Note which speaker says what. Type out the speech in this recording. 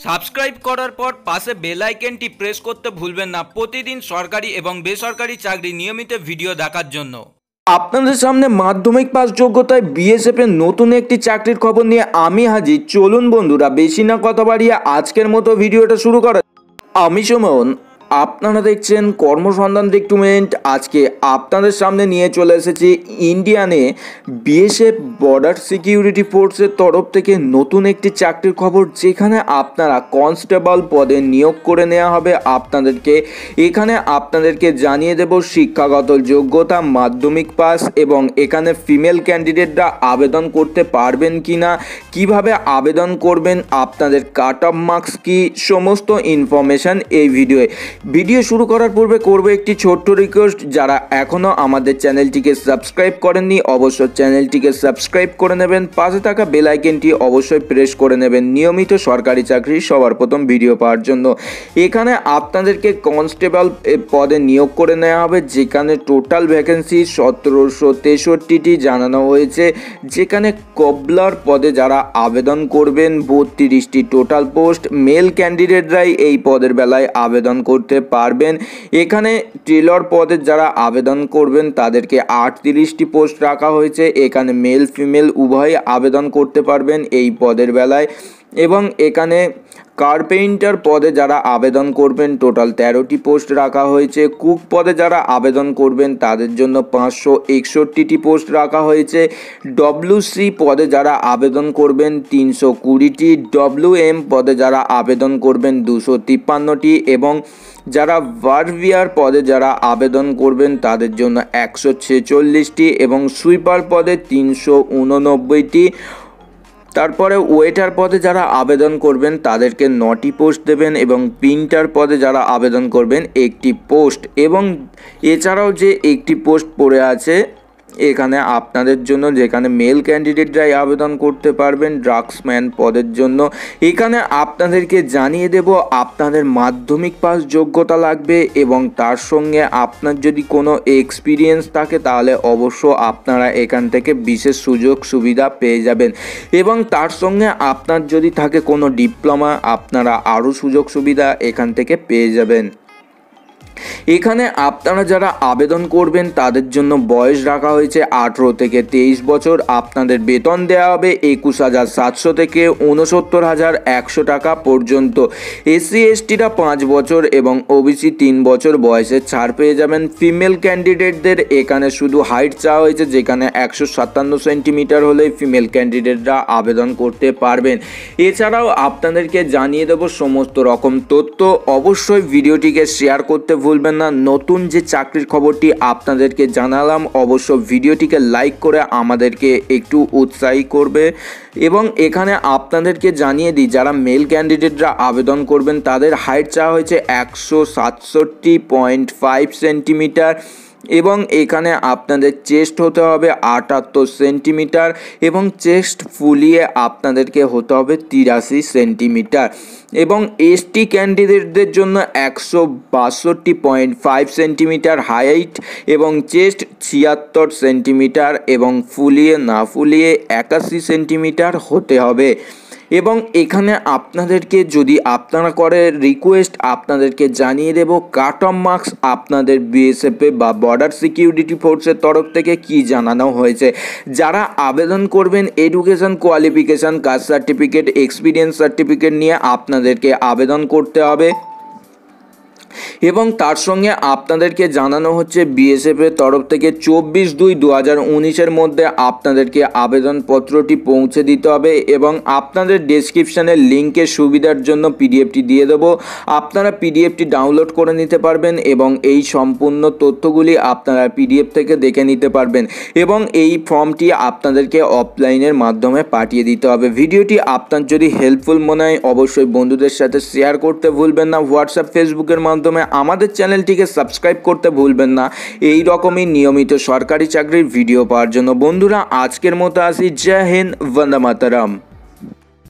Speaker 1: Subscribe করার পর পাশে বেল আইকনটি প্রেস করতে ভুলবেন না প্রতিদিন সরকারি এবং বেসরকারি চাকরি নিয়মিত ভিডিও দেখার জন্য।
Speaker 2: আপনাদের সামনে মাধ্যমিক পাস যোগ্যতায় বিএসএফ এর নতুন একটি চাকরির খবর নিয়ে আমি হাজির। চলুন বন্ধুরা, বেশি না কথা বাড়িয়ে আজকের মতো ভিডিওটা শুরু করা। আমি সুমন, আপনারা দেখছেন কর্মসন্ধান রিক্রুটমেন্ট। আজকে আপনাদের সামনে নিয়ে চলে এসেছি ইন্ডিয়ানে বিএসএফ বর্ডার সিকিউরিটি ফোর্সের তরফ থেকে নতুন একটি চাকরির খবর, যেখানে আপনারা কনস্টেবল পদে নিয়োগ করে নেওয়া হবে আপনাদেরকে। এখানে আপনাদেরকে জানিয়ে দেব শিক্ষাগত যোগ্যতা মাধ্যমিক পাস, এবং এখানে ফিমেল ক্যান্ডিডেটরা আবেদন করতে পারবেন কি না, কীভাবে আবেদন করবেন, আপনাদের কাট অফ মার্কস কী, সমস্ত ইনফরমেশান এই ভিডিও শুরু করার পূর্বে করবো একটি ছোট্ট রিকোয়েস্ট। যারা এখনও আমাদের চ্যানেলটিকে সাবস্ক্রাইব করেননি অবশ্যই চ্যানেলটিকে সাবস্ক্রাইব করে নেবেন, পাশে থাকা বেল আইকনটি অবশ্যই প্রেস করে নেবেন নিয়মিত সরকারি চাকরি সবার প্রথম ভিডিও পাওয়ার জন্য। এখানে আপনাদেরকে কনস্টেবল পদে নিয়োগ করে নেওয়া হবে, যেখানে টোটাল ভ্যাকেন্সি 1763টি জানানো হয়েছে। যেখানে কবলার পদে যারা আবেদন করবেন 32টি টোটাল পোস্ট। মেল ক্যান্ডিডেটরাই এই পদের বেলায় আবেদন করতে পারবেন। এখানে টেলর পদে যারা আবেদন করবেন তাদেরকে 38টি পোস্ট রাখা হয়েছে। এখানে মেল ফিমেল উভয় আবেদন করতে পারবেন এই পদের বেলায়। এবং এখানে কার্পেন্টার পদে যারা আবেদন করবেন টোটাল 13টি পোস্ট রাখা হয়েছে। কুক পদে যারা আবেদন করবেন তাদের জন্য 561টি পোস্ট রাখা হয়েছে। ডব্লিউসি পদে যারা আবেদন করবেন 320টি। ডব্লিউএম পদে যারা আবেদন করবেন 253টি। এবং যারা ভার্ভিয়ার পদে যারা আবেদন করবেন তাদের জন্য 146টি। এবং সুইপার পদে 389টি। তারপরে ওয়েটার পদে যারা আবেদন করবেন তাদেরকে 9টি পোস্ট দেবেন। এবং প্রিন্টার পদে যারা আবেদন করবেন 1টি পোস্ট। এবং এছাড়াও যে একটি পোস্ট পড়ে আছে এখানে আপনাদের জন্য, যেখানে মেল ক্যান্ডিডেটরাই আবেদন করতে পারবেন ড্রাগসম্যান পদের জন্য। এখানে আপনাদেরকে জানিয়ে দেব আপনাদের মাধ্যমিক পাস যোগ্যতা লাগবে, এবং তার সঙ্গে আপনার যদি কোনো এক্সপিরিয়েন্স থাকে তাহলে অবশ্য আপনারা এখান থেকে বিশেষ সুযোগ সুবিধা পেয়ে যাবেন। এবং তার সঙ্গে আপনার যদি থাকে কোনো ডিপ্লোমা, আপনারা আরও সুযোগ সুবিধা এখান থেকে পেয়ে যাবেন। এখানে আপনারা যারা আবেদন করবেন তাদের জন্য বয়স রাখা হয়েছে 18 থেকে 23 বছর। আপনাদের বেতন দেওয়া হবে 21,700 থেকে 69,100 টাকা পর্যন্ত। এসসি এসটিরা 5 বছর এবং ওবিসি 3 বছর বয়সের ছাড় পেয়ে যাবেন। ফিমেল ক্যান্ডিডেটদের এখানে শুধু হাইট চাওয়া হয়েছে, যেখানে 157 সেন্টিমিটার হলেই ফিমেল ক্যান্ডিডেটরা আবেদন করতে পারবেন। এছাড়াও আপনাদেরকে জানিয়ে দেব সমস্ত রকম তথ্য। অবশ্যই ভিডিওটিকে শেয়ার করতে ভুলবেন না। নতুন যে চাকরির খবরটি আপনাদেরকে জানালাম, অবশ্য ভিডিওটিকে লাইক করে আমাদেরকে একটু উৎসাহী করবে। এবং এখানে আপনাদেরকে জানিয়ে দিই, যারা মেল ক্যান্ডিডেটরা আবেদন করবেন তাদের হাইট চাওয়া হয়েছে 167.5 সেন্টিমিটার। এবং এখানে আপনাদের চেস্ট হতে হবে 78 সেন্টিমিটার। এবং চেস্ট ফুলিয়ে আপনাদেরকে হতে হবে 83 সেন্টিমিটার। এবং এসটি ক্যান্ডিডেটদের জন্য 162.5 সেন্টিমিটার হাইট এবং চেস্ট 76 সেন্টিমিটার, এবং ফুলিয়ে না ফুলিয়ে 81 সেন্টিমিটার হতে হবে। এবং এখানে আপনাদেরকে যদি আপনারা করে রিকোয়েস্ট, আপনাদেরকে জানিয়ে দেব কাট অফ মার্কস আপনাদের বিএসএফে বা বর্ডার সিকিউরিটি ফোর্সের তরফ থেকে কি জানানো হয়েছে। যারা আবেদন করবেন education qualification, caste certificate, experience certificate নিয়ে আপনাদেরকে আবেদন করতে হবে। এবং তার সঙ্গে আপনাদেরকে জানানো হচ্ছে বিএসএফের তরফ থেকে 24/2/2019 মধ্যে আপনাদেরকে আবেদনপত্রটি পৌঁছে দিতে হবে। এবং আপনাদের ডেসক্রিপশানের লিঙ্কের সুবিধার জন্য পিডিএফটি দিয়ে দেবো, আপনারা পিডিএফটি ডাউনলোড করে নিতে পারবেন। এবং এই সম্পূর্ণ তথ্যগুলি আপনারা পিডিএফ থেকে দেখে নিতে পারবেন। এবং এই ফর্মটি আপনাদেরকে অফলাইনের মাধ্যমে পাঠিয়ে দিতে হবে। ভিডিওটি আপনার যদি হেল্পফুল মনে হয় অবশ্যই বন্ধুদের সাথে শেয়ার করতে ভুলবেন না। হোয়াটসঅ্যাপ ফেসবুকের মাধ্যমে আমাদের চ্যানেলটিকে সাবস্ক্রাইব করতে ভুলবেন না এই রকমই নিয়মিত সরকারি চাকরির ভিডিও পাওয়ার জন্য। বন্ধুরা আজকের মতো আসি। জয় হিন্দ, বন্দে মাতরম।